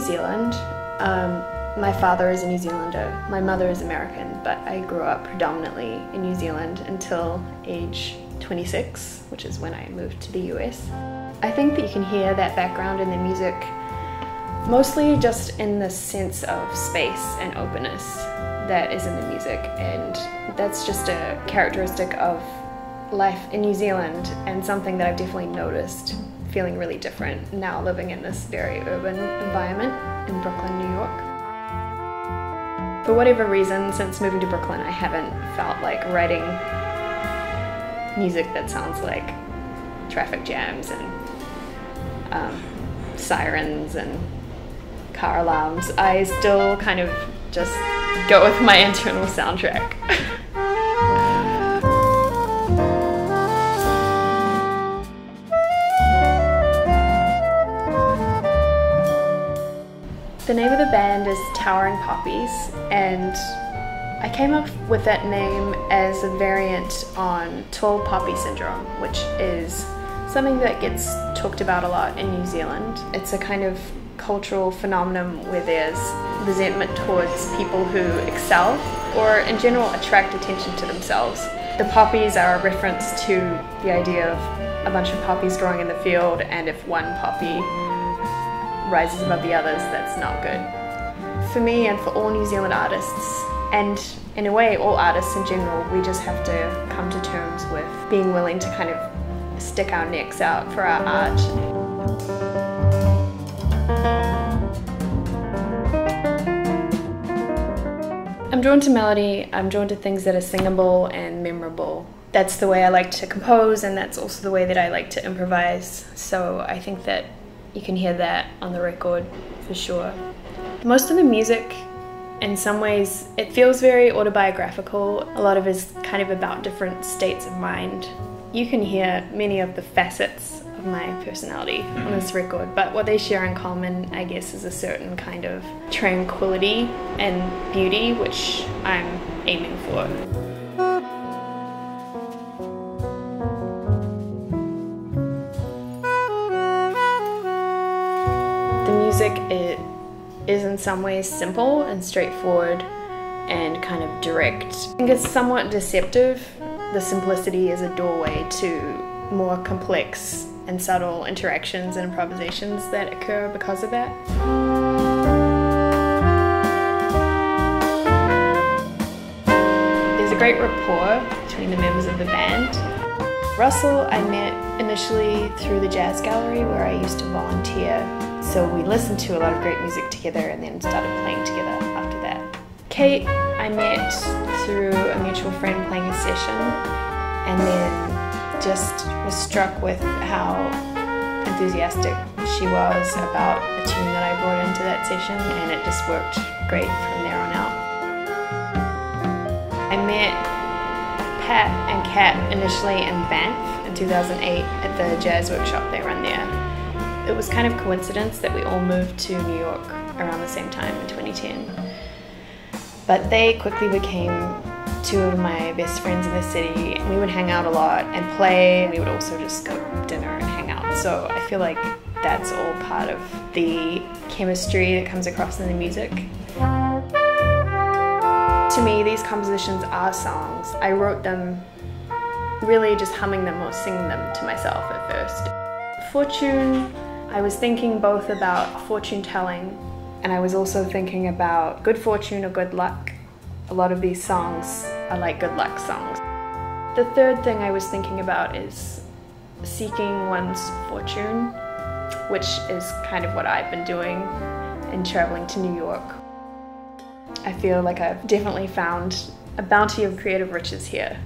Zealand. My father is a New Zealander, my mother is American, but I grew up predominantly in New Zealand until age 26, which is when I moved to the US. I think that you can hear that background in the music, mostly just in the sense of space and openness that is in the music, and that's just a characteristic of life in New Zealand and something that I've definitely noticed feeling really different now living in this very urban environment in Brooklyn, New York. For whatever reason, since moving to Brooklyn, I haven't felt like writing music that sounds like traffic jams and sirens and car alarms. I still kind of just go with my internal soundtrack. The name of the band is Towering Poppies, and I came up with that name as a variant on tall poppy syndrome, which is something that gets talked about a lot in New Zealand. It's a kind of cultural phenomenon where there's resentment towards people who excel or in general attract attention to themselves. The poppies are a reference to the idea of a bunch of poppies growing in the field, and if one poppy rises above the others, that's not good. For me and for all New Zealand artists, and in a way all artists in general, we just have to come to terms with being willing to kind of stick our necks out for our art. I'm drawn to melody, I'm drawn to things that are singable and memorable. That's the way I like to compose, and that's also the way that I like to improvise, so I think that you can hear that on the record for sure. Most of the music, in some ways, it feels very autobiographical. A lot of it is kind of about different states of mind. You can hear many of the facets of my personality on this record, but what they share in common, I guess, is a certain kind of tranquility and beauty, which I'm aiming for. It is in some ways simple and straightforward and kind of direct. I think it's somewhat deceptive. The simplicity is a doorway to more complex and subtle interactions and improvisations that occur because of that. There's a great rapport between the members of the band. Russell I met initially through the Jazz Gallery where I used to volunteer. So we listened to a lot of great music together and then started playing together after that. Kate I met through a mutual friend playing a session, and then just was struck with how enthusiastic she was about a tune that I brought into that session, and it just worked great from there on out. I met Pat and Kat initially in Banff in 2008 at the jazz workshop they run there. It was kind of coincidence that we all moved to New York around the same time in 2010. But they quickly became two of my best friends in the city. We would hang out a lot and play. We would also just go to dinner and hang out. So I feel like that's all part of the chemistry that comes across in the music. To me, these compositions are songs. I wrote them really just humming them or singing them to myself at first. Fortune, I was thinking both about fortune telling, and I was also thinking about good fortune or good luck. A lot of these songs are like good luck songs. The third thing I was thinking about is seeking one's fortune, which is kind of what I've been doing in traveling to New York. I feel like I've definitely found a bounty of creative riches here.